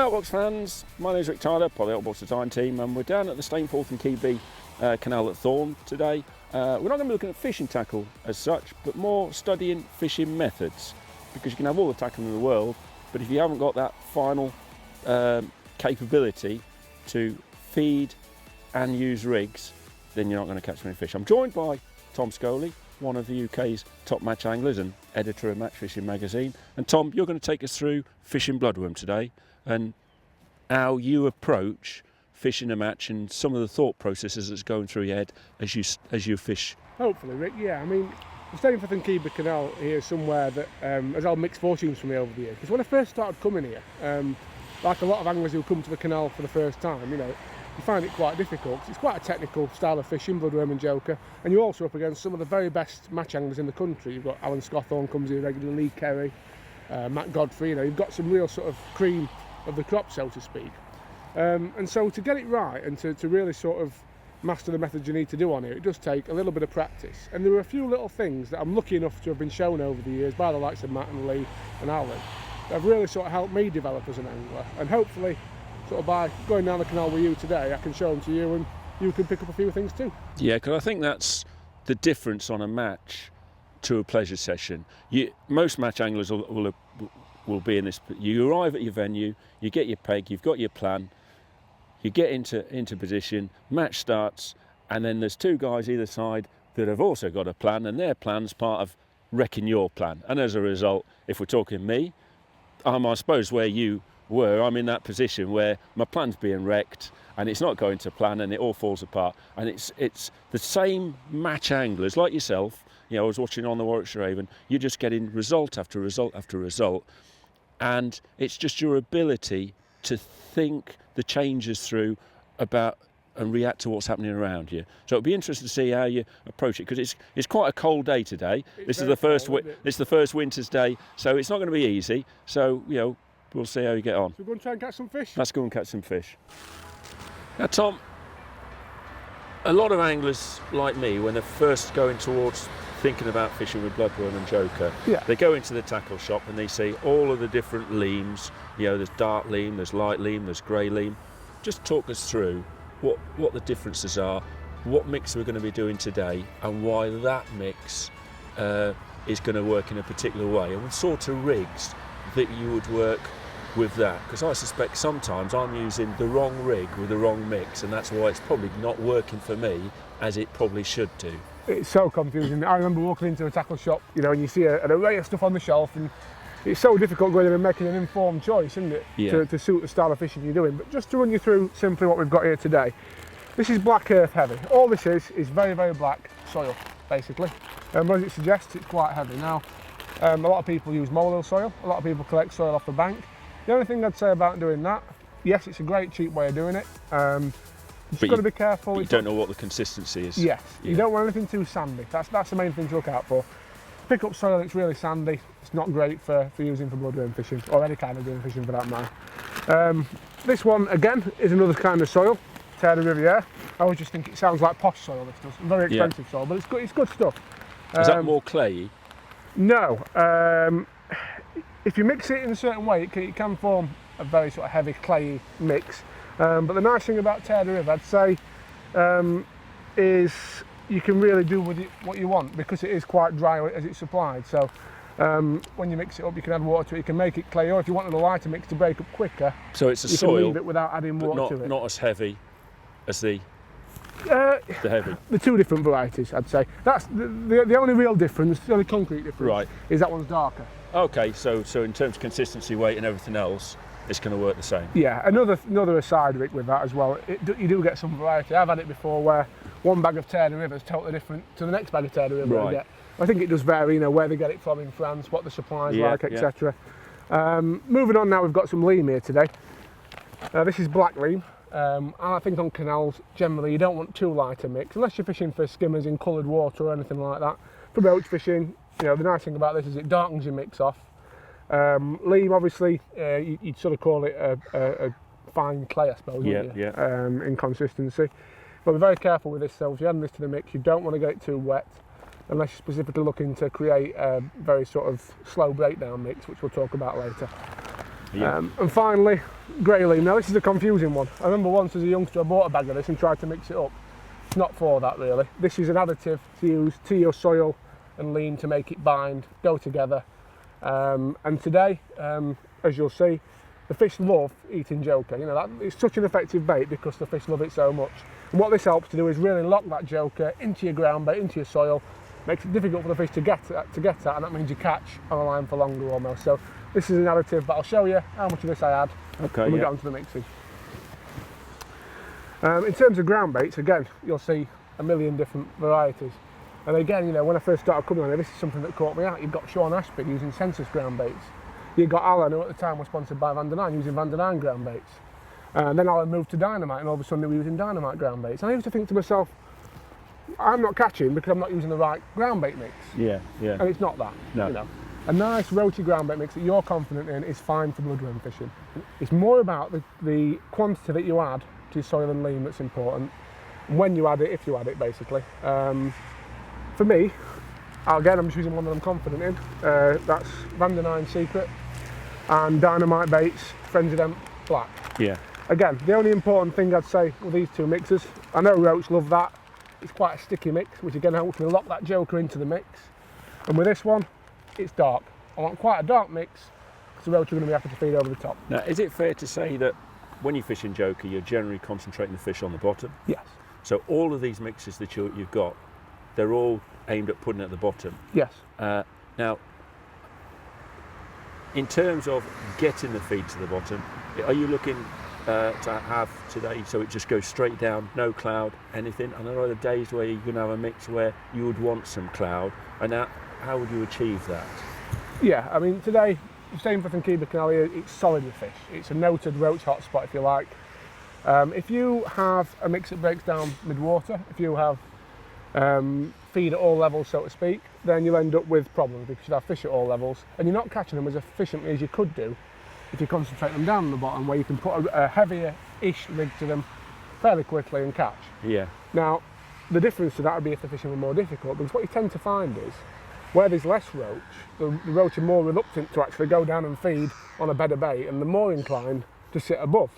Hi Outbox fans, my name is Rick Tyler, part of the Outbox Design team, and we're down at the Stainforth and Keighley Canal at Thorn today. We're not going to be looking at fishing tackle as such, but more studying fishing methods, because you can have all the tackle in the world, but if you haven't got that final capability to feed and use rigs, then you're not going to catch many fish. I'm joined by Tom Scholey, one of the UK's top match anglers and editor of Match Fishing magazine. And Tom, you're going to take us through fishing bloodworm today and how you approach fishing a match and some of the thought processes that's going through your head as you fish. Hopefully, Rick. Yeah, I mean, the Stainforth and Keighley Canal here is somewhere that has had mixed fortunes for me over the years. Because when I first started coming here, like a lot of anglers who come to the canal for the first time, you find it quite difficult. It's quite a technical style of fishing, bloodworm and joker, and you're also up against some of the very best match anglers in the country. You've got Alan Scotthorne comes here regularly, Lee Kerry, Matt Godfrey. You've got some real sort of cream of the crop, so to speak. And so to get it right and to really sort of master the methods you need to do on here, it does take a little bit of practice. And there are a few little things that I'm lucky enough to have been shown over the years by the likes of Matt and Lee and Alan that have really sort of helped me develop as an angler. And hopefully, sort of by going down the canal with you today, I can show them to you and you can pick up a few things too. Yeah, because I think that's the difference on a match to a pleasure session. Most match anglers will be in this. You arrive at your venue, you get your peg, you've got your plan, you get into position, match starts, and then there's two guys either side that have also got a plan, and their plan's part of wrecking your plan. And as a result, if we're talking me, I suppose where you were, I'm in that position where my plan's being wrecked and it's not going to plan and it all falls apart. And it's the same match anglers like yourself. I was watching on the Warwickshire Raven, you're just getting result after result after result, and it's just your ability to think the changes through about and react to what's happening around you. So it'll be interesting to see how you approach it, because it's quite a cold day today. This is the first winter's day, so it's not going to be easy. So we'll see how you get on. So we're going to try and catch some fish? Let's go and catch some fish. Now Tom, a lot of anglers like me, when they're first going towards thinking about fishing with bloodworm and joker, they go into the tackle shop and they see all of the different leams. There's dark leam, there's light leam, there's grey leam. Just talk us through what the differences are, what mix we're going to be doing today, and why that mix is going to work in a particular way, and what sort of rigs that you would work with that. Because I suspect sometimes I'm using the wrong rig with the wrong mix, and that's why it's probably not working for me as it probably should do. It's so confusing. I remember walking into a tackle shop, and you see an array of stuff on the shelf, and it's so difficult going in and making an informed choice, isn't it? Yeah. To suit the style of fishing you're doing. But just to run you through simply what we've got here today, this is black earth heavy. All this is very, very black soil, basically. As it suggests, it's quite heavy. Now, a lot of people use molehill soil, a lot of people collect soil off the bank. The only thing I'd say about doing that, yes, it's a great cheap way of doing it. You've got to be careful. You don't know what the consistency is. Yes, you don't want anything too sandy. That's the main thing to look out for. Pick up soil that's really sandy. It's not great for using for bloodworm fishing, or any kind of bloodworm fishing for that matter. This one again is another kind of soil, Terre de Riviere. I always just think it sounds like posh soil. This does. Very expensive soil, but it's good stuff. Is that more clayey? No. If you mix it in a certain way, it can form a very sort of heavy clayey mix. But the nice thing about Terre de Riviere, I'd say, is you can really do with it what you want, because it is quite dry as it's supplied. So when you mix it up, you can add water to it. You can make it clay, or if you wanted a lighter mix to break up quicker, so it's a you soil, can leave it without adding water to it. Not as heavy as the heavy. The two different varieties, I'd say. That's the only real difference, the only concrete difference, is that one's darker. Okay, so in terms of consistency, weight and everything else, it's going to work the same. Yeah, another aside, Rick, with that as well, you do get some variety. I've had it before where one bag of Terre de Riviere is totally different to the next bag of Terre de Riviere I get. I think it does vary, where they get it from in France, what the supply's like, etc. Moving on now, we've got some leam here today. This is black leam. And I think on canals, generally, you don't want too light a mix, unless you're fishing for skimmers in coloured water or anything like that. For roach fishing, the nice thing about this is it darkens your mix off. Leam, obviously, you'd sort of call it a fine clay, I suppose, wouldn't you? In consistency. But be very careful with this, so if you're adding this to the mix, you don't want to get it too wet, unless you're specifically looking to create a very sort of slow breakdown mix, which we'll talk about later. Yeah. And finally, grey lean. Now this is a confusing one. I remember once as a youngster I bought a bag of this and tried to mix it up. It's not for that really. This is an additive to use to your soil and lean to make it bind, go together. And today, as you'll see, the fish love eating joker. You know, it's such an effective bait because the fish love it so much. And what this helps to do is really lock that joker into your ground bait, into your soil. Makes it difficult for the fish to get at, and that means you catch on a line for longer almost. So this is an additive, but I'll show you how much of this I add when we get onto the mixing. In terms of ground baits, again, you'll see a million different varieties. And again, you know, when I first started coming on here, this is something that caught me out. You've got Sean Ashby using Census ground baits. You've got Alan, who at the time was sponsored by Van der Nine, using Van der Nine ground baits. And then Alan moved to Dynamite, and all of a sudden they were using Dynamite ground baits. And I used to think to myself, I'm not catching because I'm not using the right ground bait mix. Yeah. And it's not that. No. You know. A nice roachy ground bait mix that you're confident in is fine for bloodworm fishing. It's more about the quantity that you add to your soil and lean that's important. When you add it, if you add it, basically. For me, again, I'm choosing one that I'm confident in. That's Van der Nine Secret and Dynamite Baits Frenzy Them Black. Yeah. Again, the only important thing I'd say with these two mixes, I know Roach love that. It's quite a sticky mix, which again helps me lock that joker into the mix. And with this one, it's dark. I want quite a dark mix because the Roach are going to be happy to feed over the top. Now, is it fair to say that when you're fishing joker, you're generally concentrating the fish on the bottom? Yes. So all of these mixes that you've got, they're all aimed at putting it at the bottom. Yes. Now, in terms of getting the feed to the bottom, are you looking to have today so it just goes straight down, no cloud, anything? And there are the days where you're going to have a mix where you would want some cloud, and how would you achieve that? Yeah, I mean today, same for Kiba Canal here, it's solid with fish. It's a noted roach hotspot if you like. If you have a mix that breaks down mid-water, if you have feed at all levels so to speak, then you'll end up with problems because you'll have fish at all levels and you're not catching them as efficiently as you could do if you concentrate them down on the bottom where you can put a heavier-ish rig to them fairly quickly and catch. Yeah. Now, the difference to that would be if the fishing were more difficult, because what you tend to find is where there's less roach, the roach are more reluctant to actually go down and feed on a bed of bait and they're more inclined to sit above.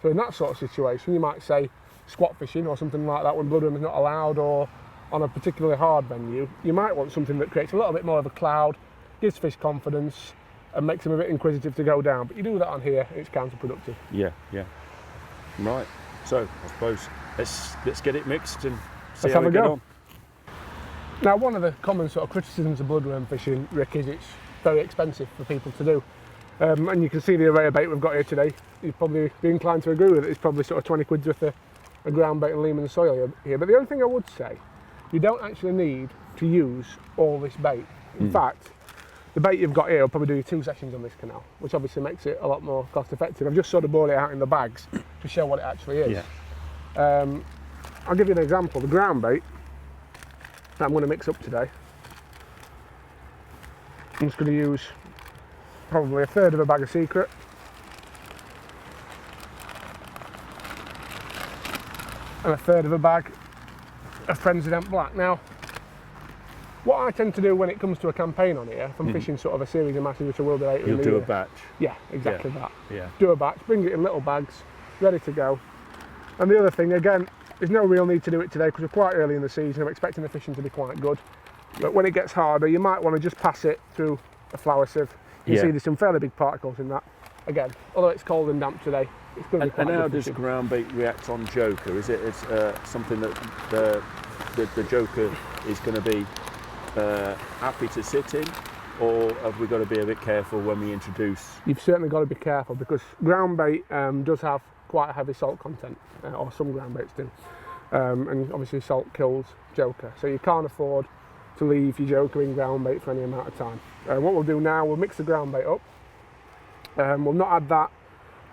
So in that sort of situation, you might say squat fishing or something like that when bloodworm is not allowed, or on a particularly hard venue, you might want something that creates a little bit more of a cloud, gives fish confidence, and makes them a bit inquisitive to go down. But you do that on here, it's counterproductive. Yeah. Right. So I suppose let's get it mixed and see how we get on. Now, one of the common sort of criticisms of bloodworm fishing, Rick, is it's very expensive for people to do. And you can see the array of bait we've got here today. You'd probably be inclined to agree with it. It's probably sort of 20 quid's worth of a ground bait and lean and soil here. But the only thing I would say, you don't actually need to use all this bait. In fact, the bait you've got here will probably do 2 sessions on this canal, which obviously makes it a lot more cost effective. I've just sort of brought it out in the bags to show what it actually is. Yeah. I'll give you an example. The ground bait that I'm going to mix up today, I'm just going to use probably a third of a bag of Secret, and a third of a bag of Frenzy Them Black. Now, what I tend to do when it comes to a campaign on here, if I'm fishing sort of a series of matches, which I will do later in the year. You'll do a batch. Yeah, exactly that. Yeah. Do a batch, bring it in little bags, ready to go. And the other thing, again, there's no real need to do it today because we're quite early in the season. I'm expecting the fishing to be quite good. But when it gets harder, you might want to just pass it through a flour sieve. You see there's some fairly big particles in that. Again, although it's cold and damp today, it's going to be quite good. And how does ground bait react on joker? Is it something that the joker is going to be happy to sit in, or have we got to be a bit careful when we introduce? You've certainly got to be careful because ground bait does have quite a heavy salt content, or some ground baits do, and obviously salt kills joker, so you can't afford to leave your joker in ground bait for any amount of time. What we'll do now, we'll mix the ground bait up. We'll not add that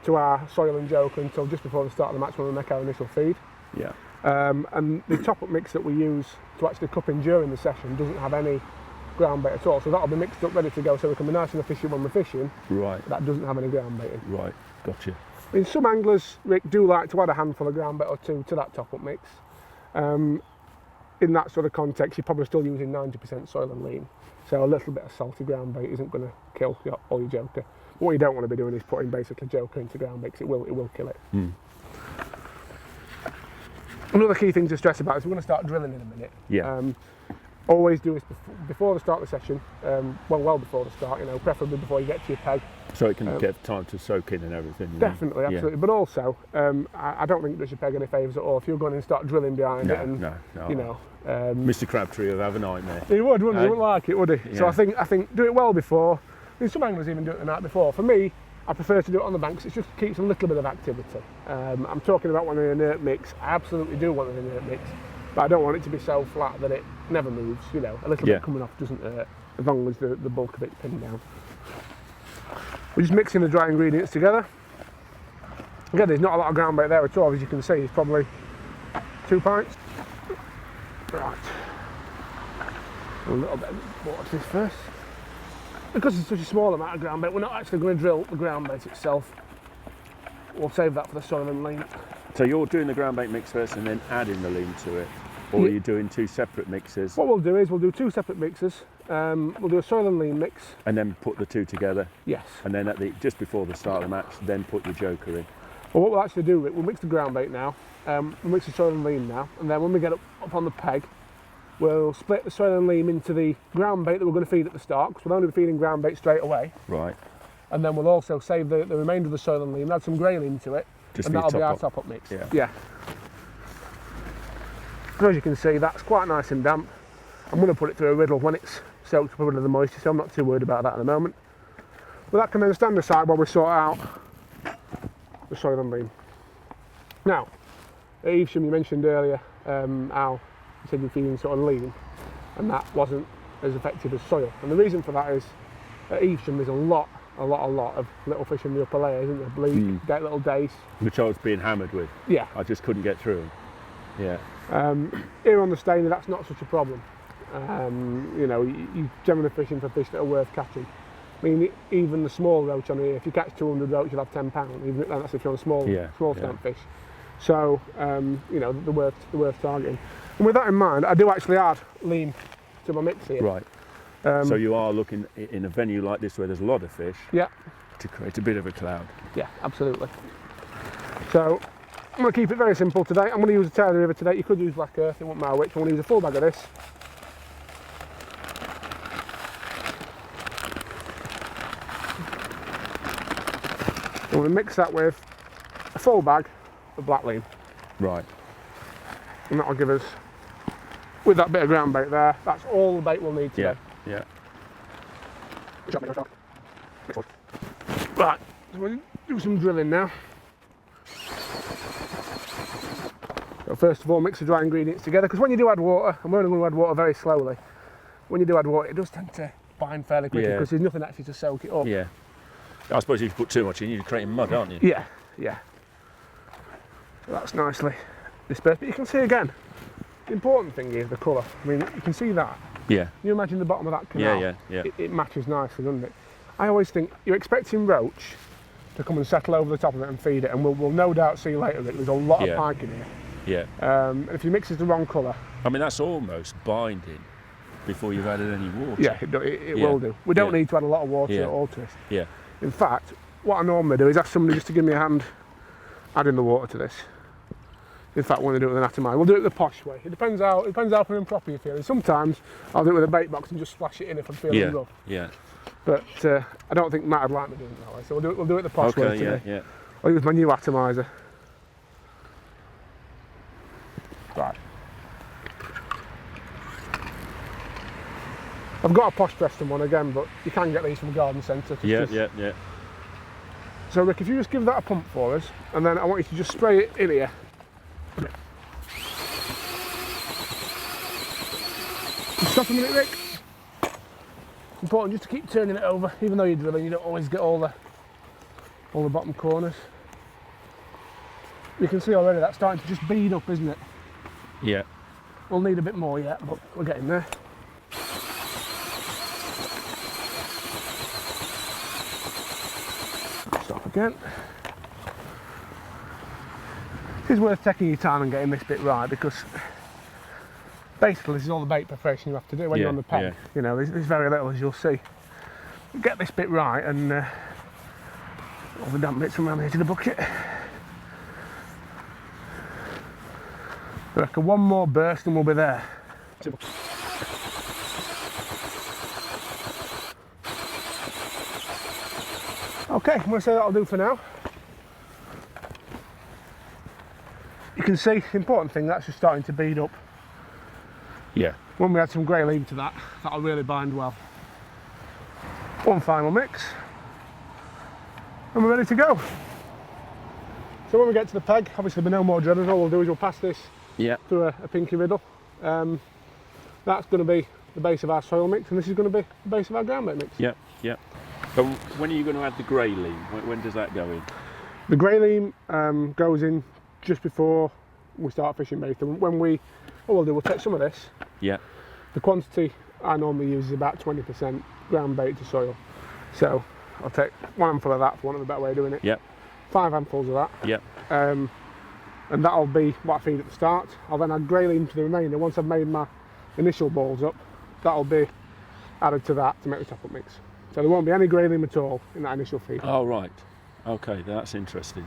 to our soil and joker until just before the start of the match when we make our initial feed. Yeah. And the top-up mix that we use to actually cup in during the session doesn't have any ground bait at all, so that'll be mixed up ready to go so we can be nice and efficient when we're fishing. Right. That doesn't have any ground bait in. Right, gotcha. I mean, some anglers, Rick, do like to add a handful of ground bait or two to that top-up mix. In that sort of context, you're probably still using 90% soil and lean, so a little bit of salty ground bait isn't going to kill all your joker. What you don't want to be doing is putting basically Joker into ground bait, 'cause it will kill it. Another key thing to stress about is we're going to start drilling in a minute. Yeah. Always do this before the start of the session, well before the start, you know, preferably before you get to your peg. So it can get time to soak in and everything. Definitely, absolutely. Yeah. But also, I don't think it does your peg any favours at all if you're going to start drilling behind it. And, you know, Mr. Crabtree would have a nightmare. He would, wouldn't he? He wouldn't like it, would he? Yeah. So I think do it well before. I mean, some anglers even do it the night before. For me, I prefer to do it on the banks. It just keeps a little bit of activity. I'm talking about when an inert mix. I absolutely do want an inert mix, but I don't want it to be so flat that it never moves. You know, a little bit coming off doesn't hurt, as long as the bulk of it's pinned down. We're just mixing the dry ingredients together. Again, there's not a lot of ground bait there at all, as you can see. It's probably 2 pints. Right. A little bit of water to this first. Because it's such a small amount of ground bait, we're not actually going to drill the ground bait itself. We'll save that for the soil and lean. So you're doing the ground bait mix first and then adding the lean to it? Or are you doing 2 separate mixes? What we'll do is we'll do 2 separate mixes. We'll do a soil and lean mix. And then put the 2 together? Yes. And then just before the start of the match, then put your Joker in? Well, what we'll actually do, we'll mix the ground bait now, we'll mix the soil and lean now, and then when we get up on the peg, we'll split the soil and lean into the ground bait that we're going to feed at the start, because we'll only be feeding ground bait straight away. Right. And then we'll also save the remainder of the soil and lean, add some grey lean to it, Just and that'll be our top-up mix. Yeah. So as you can see, that's quite nice and damp. I'm going to put it through a riddle when it's soaked up a bit of the moisture, so I'm not too worried about that at the moment. But that can then stand aside while we sort out the soil and lean. Now, at Evesham, you mentioned earlier how you said you're feeding sort of lean, and that wasn't as effective as soil. And the reason for that is at Evesham there's a lot of little fish in the upper layers, isn't there? Bleak, little dace. Which I was being hammered with. Yeah. I just couldn't get through them. Yeah. Here on the Stainie, that's not such a problem. You know, you're generally fishing for fish that are worth catching. I mean, even the small roach on here, if you catch 200 roach, you'll have £10, even that's if you're on small stamp fish. So, you know, they're worth targeting. And with that in mind, I do actually add lean to my mix here. Right. So you are looking in a venue like this where there's a lot of fish. Yeah. To create a bit of a cloud. Yeah, absolutely. So I'm going to keep it very simple today. I'm going to use a Taylor River today. You could use Black Earth, it won't matter which. I'm going to use a full bag of this. I'm going to mix that with a full bag of black lean. Right. And that'll give us, with that bit of ground bait there, that's all the bait we'll need today. Yeah. Right, so we'll do some drilling now. So first of all, mix the dry ingredients together, because when you do add water, and we're only going to add water very slowly, when you do add water, it does tend to bind fairly quickly, because there's nothing actually to soak it up. Yeah. I suppose if you put too much in, you're creating mud, aren't you? Yeah. So that's nicely dispersed, but you can see again, the important thing is the colour. I mean, you can see that. Yeah. You imagine the bottom of that canal. Yeah. It matches nicely, doesn't it? I always think you're expecting roach to come and settle over the top of it and feed it, and we'll no doubt see later that there's a lot of pike in here. Yeah. And if you mix it the wrong colour. I mean, that's almost binding before you've added any water. Yeah, it will do. We don't need to add a lot of water at all to this. Yeah. In fact, what I normally do is ask somebody just to give me a hand adding the water to this. In fact, when I do it with an atomizer, we'll do it the posh way. It depends how prim and proper you're feeling. Sometimes I'll do it with a bait box and just splash it in if I'm feeling rough. Yeah. But I don't think Matt would like me doing it that way, so we'll do it the posh way today. Yeah. I'll use my new atomizer. Right. I've got a posh Preston one again, but you can get these from the garden centre. Yeah. So Rick, if you just give that a pump for us, and then I want you to just spray it in here. Stop a minute, Rick. It's important just to keep turning it over, even though you're drilling, you don't always get all the bottom corners. You can see already that's starting to just bead up, isn't it? Yeah. We'll need a bit more yet, but we're getting there. Stop again. It is worth taking your time and getting this bit right, because basically this is all the bait preparation you have to do when you're on the peg. You know, there's very little, as you'll see. Get this bit right and all the damp bits from around the edge of the bucket. I reckon one more burst and we'll be there. Okay, I'm going to say that'll do for now. You can see the important thing, that's just starting to bead up. Yeah. When we add some grey leaf to that, that'll really bind well. One final mix, and we're ready to go. So when we get to the peg, obviously there'll be no more dreading. All we'll do is we'll pass this through a pinky riddle. That's going to be the base of our soil mix, and this is going to be the base of our groundbait mix. Yeah, yeah. But when are you going to add the grey lean? When does that go in? The grey lean goes in just before we start fishing bait. And when what we'll do, we'll take some of this. Yeah. The quantity I normally use is about 20% ground bait to soil. So I'll take one handful of that, for want of a better way of doing it. Yeah. 5 handfuls of that. Yeah. And that'll be what I feed at the start. I'll then add grey lean to the remainder. Once I've made my initial balls up, that'll be added to that to make the top-up mix. So there won't be any grey lean at all in that initial feed. Oh, right. Okay, that's interesting.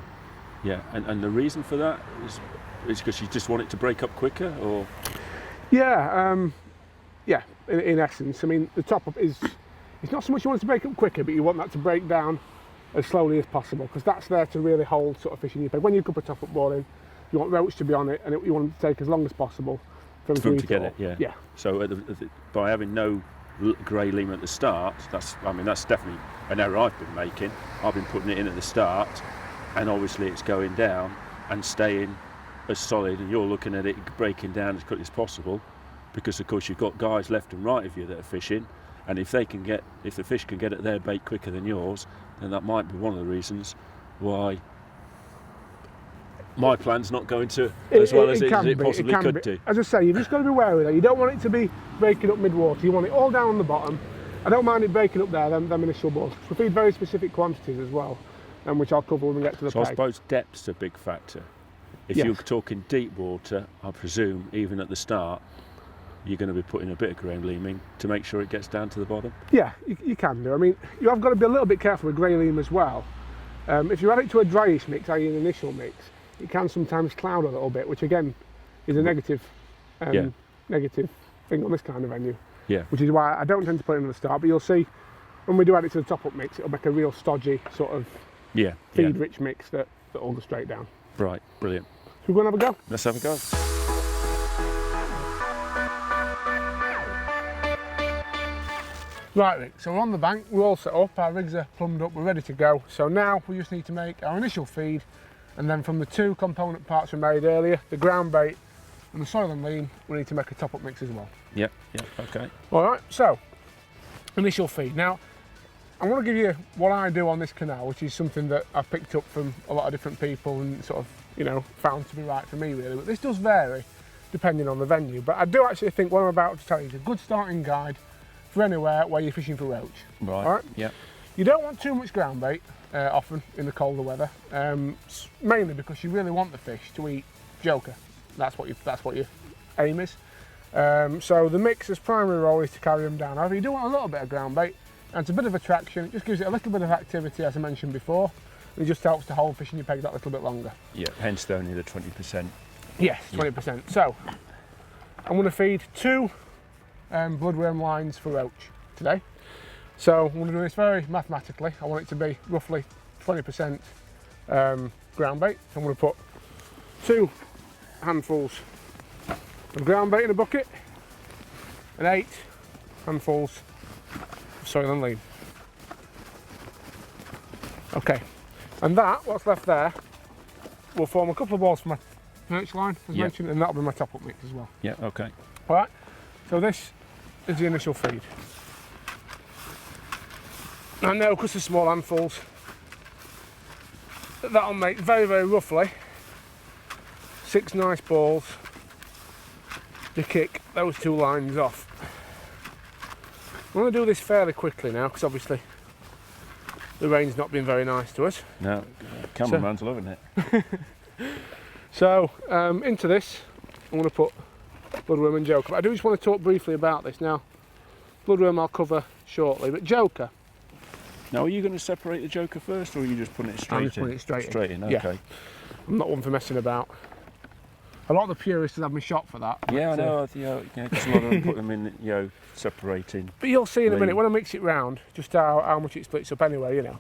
Yeah, and the reason for that is because you just want it to break up quicker, or? Yeah, yeah. In essence, I mean, the top-up is, it's not so much you want it to break up quicker, but you want that to break down as slowly as possible, because that's there to really hold sort of fish in your peg. When you put a top-up ball in, you want roach to be on it, and you want it to take as long as possible for them to get it. Yeah. Yeah. So by having no grey lean at the start, that's definitely an error I've been making. I've been putting it in at the start, and obviously it's going down and staying as solid, and you're looking at it breaking down as quickly as possible, because of course you've got guys left and right of you that are fishing, and if the fish can get at their bait quicker than yours, then that might be one of the reasons why my plan's not going to as well as it possibly could do. As I say, you've just got to be wary of that. You don't want it to be breaking up mid-water. You want it all down on the bottom. I don't mind it breaking up there, them initial balls. We feed very specific quantities as well, which I'll cover when we get to the peg. So I suppose depth's a big factor. If you're talking deep water, I presume, even at the start, you're going to be putting a bit of grey lean to make sure it gets down to the bottom? Yeah, you can do. I mean, you have got to be a little bit careful with grey lean as well. If you add it to a dryish mix, i.e. an initial mix, it can sometimes cloud a little bit, which again is a negative thing on this kind of venue. Yeah. Which is why I don't tend to put it in at the start, but you'll see when we do add it to the top-up mix, it'll make a real stodgy sort of feed-rich mix that will go straight down. Right, brilliant. So we're going to have a go? Let's have a go. Right, Rick, so we're on the bank, we're all set up, our rigs are plumbed up, we're ready to go. So now we just need to make our initial feed, and then from the 2 component parts we made earlier, the ground bait and the soil and lean, we need to make a top-up mix as well. Yeah, okay. Alright, so, initial feed. Now, I want to give you what I do on this canal, which is something that I've picked up from a lot of different people and sort of, found to be right for me really. But this does vary depending on the venue. But I do actually think what I'm about to tell you is a good starting guide for anywhere where you're fishing for roach. Right. All right? Yeah. You don't want too much ground bait often in the colder weather, mainly because you really want the fish to eat joker. That's what your aim is. So the mixer's primary role is to carry them down. However, you do want a little bit of ground bait, and it's a bit of attraction. It just gives it a little bit of activity, as I mentioned before, and it just helps to hold fish in your peg that little bit longer. Yeah, hence only the 20%. Yes, 20%. So I'm going to feed 2 bloodworm lines for roach today. So I'm going to do this very mathematically. I want it to be roughly 20% ground bait. So I'm going to put 2 handfuls of ground bait in a bucket and 8 handfuls of soil and lean. Okay, and what's left there, will form a couple of balls for my perch line, as mentioned, and that'll be my top-up mix as well. Yeah, okay. Alright, so this is the initial feed. I know, because they're small handfuls, that'll make very, very roughly 6 nice balls to kick those 2 lines off. I'm going to do this fairly quickly now, because obviously the rain's not been very nice to us. No, cameraman's loving it. So into this, I'm going to put Bloodworm and Joker. But I do just want to talk briefly about this now. Bloodworm I'll cover shortly, but Joker, Now, are you going to separate the joker first, or are you just putting it straight in? I'm just putting it straight in. Straight in, Yeah. okay. I'm not one for messing about. A lot of the purists have me shot for that. Yeah, I know. Yeah, because a lot of them put them in, separating. But you'll see in a minute when I mix it round just how much it splits up anyway, you know.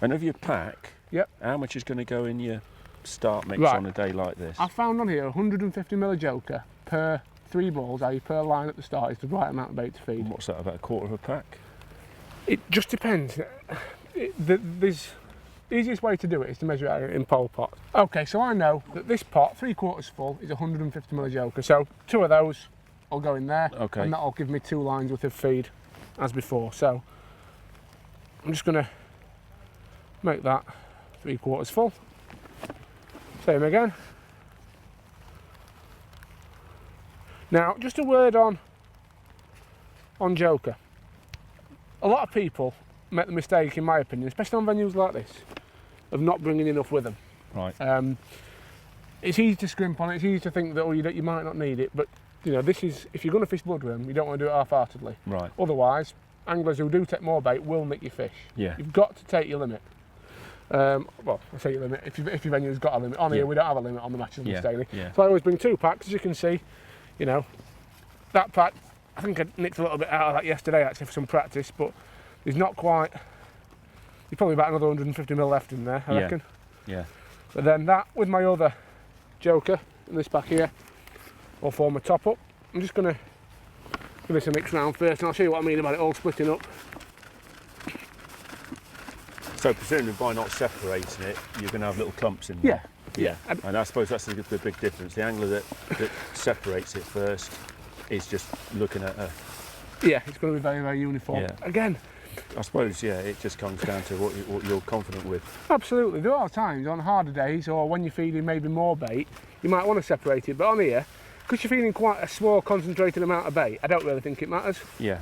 And of your pack, Yep. how much is going to go in your start mix Right. on a day like this? I found on here 150ml of joker per 3 balls, i.e. per line at the start is the right amount of bait to feed. And what's that, about a quarter of a pack? It just depends. The easiest way to do it is to measure it in pole pots. Okay, so I know that this pot, 3/4 full, is 150ml of joker. So 2 of those will go in there, Okay. and that'll give me 2 lines worth of feed as before. So I'm just going to make that 3/4 full. Same again. Now, just a word on joker. A lot of people make the mistake, in my opinion, especially on venues like this, of not bringing enough with them. Right. It's easy to scrimp on it. It's easy to think that you might not need it, but this is, if you're going to fish bloodworm, you don't want to do it half-heartedly. Right. Otherwise, anglers who do take more bait will nick your fish. Yeah. You've got to take your limit. Well, I say your limit. If your venue's got a limit, on here we don't have a limit on the matches on the Scholey. Yeah. So I always bring 2 packs, as you can see. That pack, I think I nicked a little bit out of that yesterday actually for some practice, but there's not quite. There's probably about another 150ml left in there, I reckon. Yeah. But then that with my other joker in this pack here will form a top up. I'm just going to give this a mix round first, and I'll show you what I mean about it all splitting up. So presumably by not separating it, you're going to have little clumps in there. Yeah. And I suppose that's the big difference. The angler that separates it first is just looking at a... Yeah, it's going to be very, very uniform. Yeah. Again, I suppose, it just comes down to what you're confident with. absolutely. There are times on harder days, or when you're feeding maybe more bait, you might want to separate it. But on here, because you're feeding quite a small, concentrated amount of bait, I don't really think it matters. Yeah.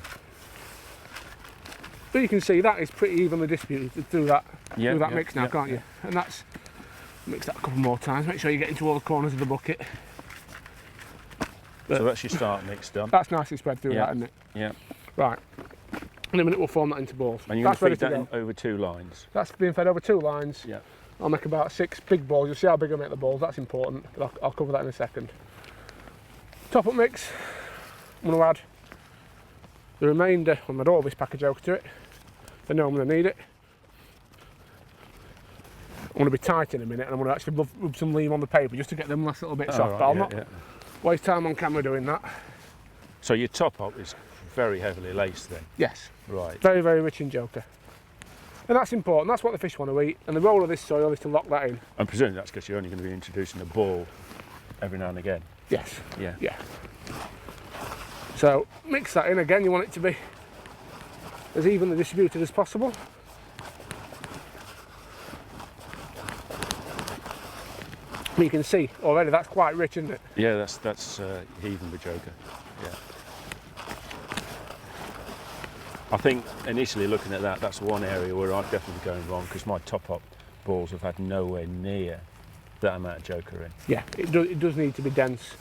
But you can see that is pretty evenly distributed through that mix now, can't you? And that's, mix that a couple more times, make sure you get into all the corners of the bucket. So that's your start mix done. That's nicely spread through that, isn't it? Yeah. Right. In a minute we'll form that into balls. And you're going to feed that go. over 2 lines. That's being fed over 2 lines. Yeah. I'll make about 6 big balls. You'll see how big I make the balls, that's important, but I'll cover that in a second. Top up mix, I'm going to add the remainder, I'll add all this pack of joker to it. I know I'm going to need it. I'm going to be tight in a minute, and I'm going to actually rub some lean on the paper just to get them last little bit soft, right, but I'll not waste time on camera doing that. So your top up is very heavily laced then? Yes. Right. Very, very rich in joker. And that's important, that's what the fish want to eat, and the role of this soil is to lock that in. I'm presuming that's because you're only going to be introducing a ball every now and again. Yes. Yeah. Yeah. So mix that in again, you want it to be as evenly distributed as possible. You can see already that's quite rich, isn't it? Yeah, that's heaving the joker. Yeah. I think initially looking at that, that's one area where I've definitely going wrong, because my top up balls have had nowhere near that amount of joker in. Yeah, it does need to be dense.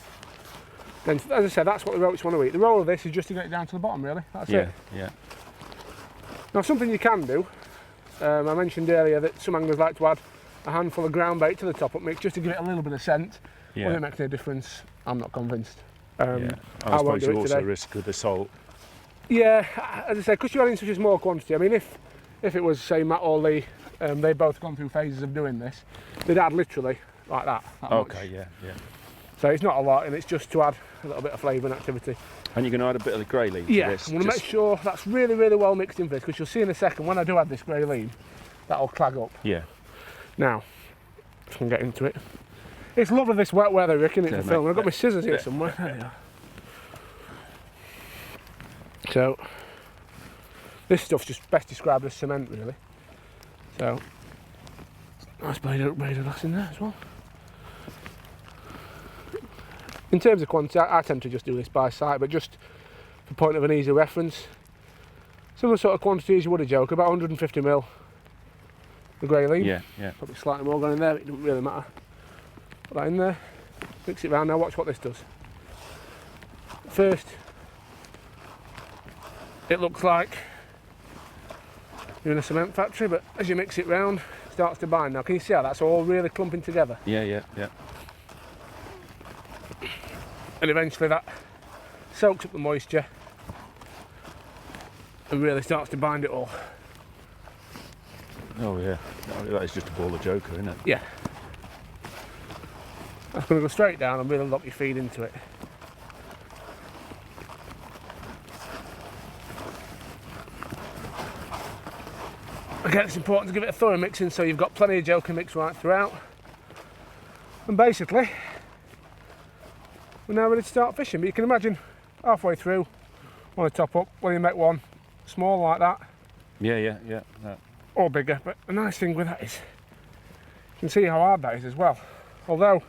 And as I said, that's what the roach want to eat. The role of this is just to get it down to the bottom, really. That's it. Yeah. Now, something you can do, I mentioned earlier that some anglers like to add a handful of ground bait to the top up mix just to give it a little bit of scent. Yeah. Whether it makes any difference, I'm not convinced. I I won't suppose do you it also today. risk with the salt. Yeah, as I said, because you're adding such a small quantity. I mean, if it was, say, Matt or Lee, they've both gone through phases of doing this, they'd add literally like that Okay, much. yeah. So it's not a lot, and it's just to add a little bit of flavour and activity. And you're going to add a bit of the grey leaf to Yeah, this. I'm going to make sure that's really, really well mixed in for this, because you'll see in a second when I do add this grey leaf, that'll clag up. Yeah. Now, if I can get into it. It's lovely this wet weather, Rick, isn't it, Yeah, for film? mate. I've got my scissors here somewhere. There they are. So, this stuff's just best described as cement, really. So, nice blade of glass in there as well. In terms of quantity, I tend to just do this by sight, but just for point of an easy reference, similar sort of quantity as you would a joke, about 150ml the grey leaf. Yeah. Probably slightly more going in there, it doesn't really matter. Put that in there, mix it round. Now watch what this does. First, it looks like you're in a cement factory, but as you mix it round, it starts to bind. Now, can you see how that's all really clumping together? Yeah. And eventually that soaks up the moisture and really starts to bind it all. Oh yeah, that is just a ball of joker, isn't it? Yeah. That's going to go straight down and really lock your feed into it. Again, it's important to give it a thorough mixing so you've got plenty of joker mix right throughout. And basically, we're now ready to start fishing. But you can imagine halfway through, want to top up, when you make one small like that. Yeah. Or bigger, but the nice thing with that is you can see how hard that is as well. Although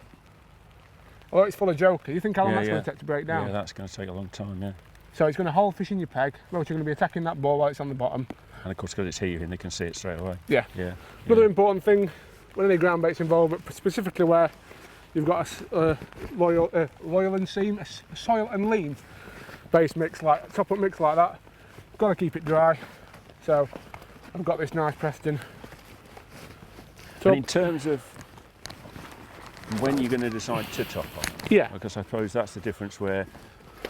it's full of joker, you think how long that's going to take to break down? Yeah, that's going to take a long time, yeah. So it's going to hold fish in your peg. Roach are going to be attacking that ball while it's on the bottom. And of course, because it's heaving, they can see it straight away. Yeah. Yeah. Another important thing when any ground bait's involved, but specifically where you've got a loyal and seam, a soil and lean base mix, like top up mix like that, got to keep it dry. So I've got this nice Preston. And in terms of when you're going to decide to top up, yeah, because I suppose that's the difference where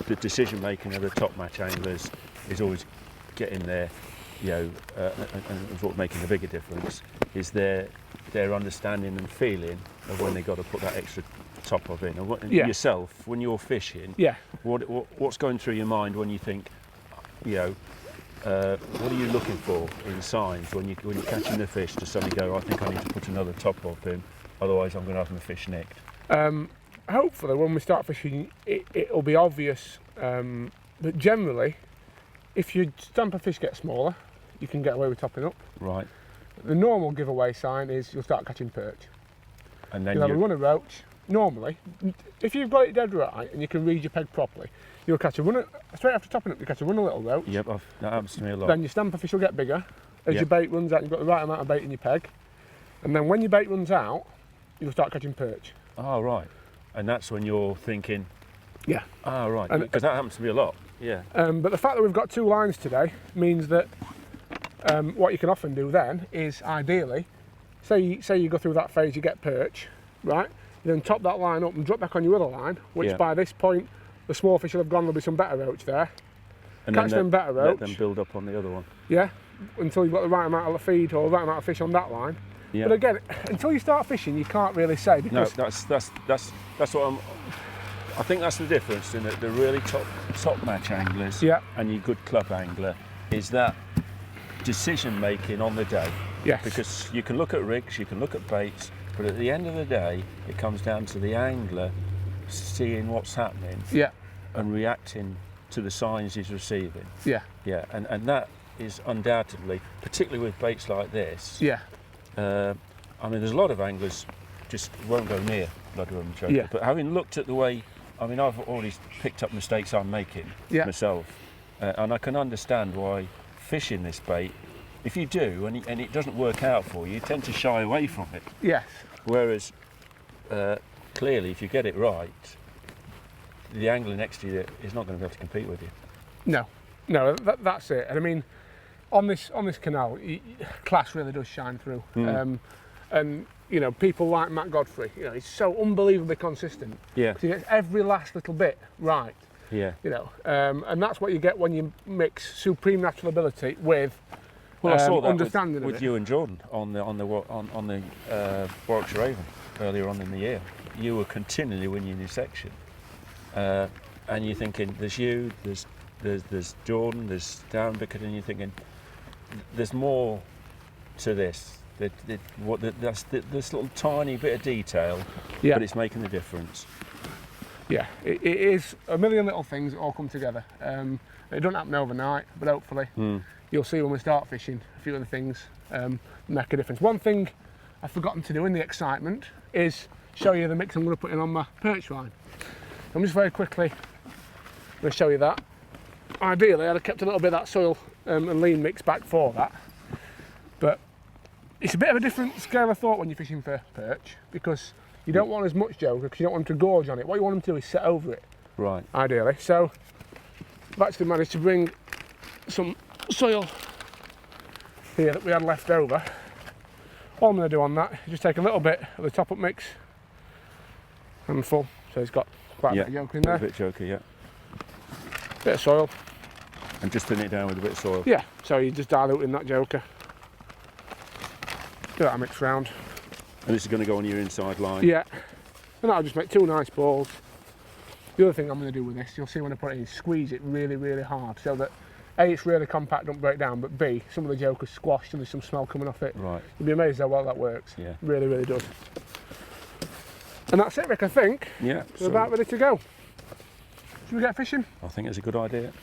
the decision making of the top match anglers is always getting there, you know, and sort of making a bigger difference is their understanding and feeling of when they've got to put that extra top up in. And yourself, when you're fishing, what's going through your mind when you think, you know, what are you looking for in signs when you're catching the fish to suddenly go, I think I need to put another top up in, otherwise I'm going to have my fish nicked? Hopefully when we start fishing it'll be obvious, but generally if your stamper fish get smaller you can get away with topping up. Right. The normal giveaway sign is you'll start catching perch. And then you'll have a run of roach. Normally, if you've got it dead right and you can read your peg properly, you'll catch a run straight after topping up. You catch a run of little roach. Yep, that happens to me a lot. Then your stamper fish will get bigger as your bait runs out. You've got the right amount of bait in your peg, and then when your bait runs out, you'll start catching perch. Oh right, and that's when you're thinking. Yeah. Ah right, because that happens to me a lot. Yeah. But the fact that we've got two lines today means that what you can often do then is ideally, say you go through that phase, you get perch, right? You then top that line up and drop back on your other line, which by this point the small fish will have gone. There'll be some better roach there. And catch them better roach. Let them build up on the other one. Yeah, until you've got the right amount of feed or the right amount of fish on that line. Yeah. But again, until you start fishing, you can't really say. Because no, that's what I'm. I think that's the difference in the really top match anglers and your good club angler is that decision making on the day. Yes. Because you can look at rigs, you can look at baits, but at the end of the day, it comes down to the angler seeing what's happening and reacting to the signs he's receiving. Yeah. Yeah, and that is undoubtedly, particularly with baits like this. Yeah. I mean, there's a lot of anglers just won't go near Bloodworm and choker, but having looked at the way, I mean, I've already picked up mistakes I'm making myself, and I can understand why fishing this bait, if you do and it doesn't work out for you, you tend to shy away from it. Yes. Whereas clearly, if you get it right, the angler next to you is not going to be able to compete with you. No, that's it. And I mean, on this canal, class really does shine through. And you know, people like Matt Godfrey, you know, he's so unbelievably consistent. Yeah. He gets every last little bit right. Yeah. You know, and that's what you get when you mix supreme natural ability with I saw that understanding with you and Jordan on the Warwickshire Avon earlier on in the year. You were continually winning your section, and you're thinking, there's you, there's Jordan, there's Darren Bickett, and you're thinking, there's more to this. That's this little tiny bit of detail, but it's making the difference. Yeah, it is a million little things that all come together. It doesn't happen overnight, but hopefully you'll see when we start fishing a few of the things make a difference. One thing I've forgotten to do in the excitement is show you the mix I'm going to put in on my perch line. I'm just very quickly going to show you that. Ideally, I'd have kept a little bit of that soil and lean mix back for that, but it's a bit of a different scale of thought when you're fishing for perch, because you don't want as much joker because you don't want them to gorge on it. What you want them to do is set over it. Right. Ideally. So I've actually managed to bring some soil here that we had left over. All I'm going to do on that is just take a little bit of the top up mix, handful, so it's got quite a bit of joker in there. A bit of joker, yeah. Bit of soil. And just thin it down with a bit of soil. Yeah, so you're just diluting that joker. Do that mix round. And this is going to go on your inside line. Yeah, and that'll just make 2 nice balls. The other thing I'm going to do with this, you'll see when I put it in, squeeze it really, really hard so that A, it's really compact, don't break down, but B, some of the joker's squashed and there's some smell coming off it. Right. You'll be amazed how well that works. Yeah. Really, really does. And that's it, Rick, I think. Yeah. We're about ready to go. Should we get fishing? I think it's a good idea.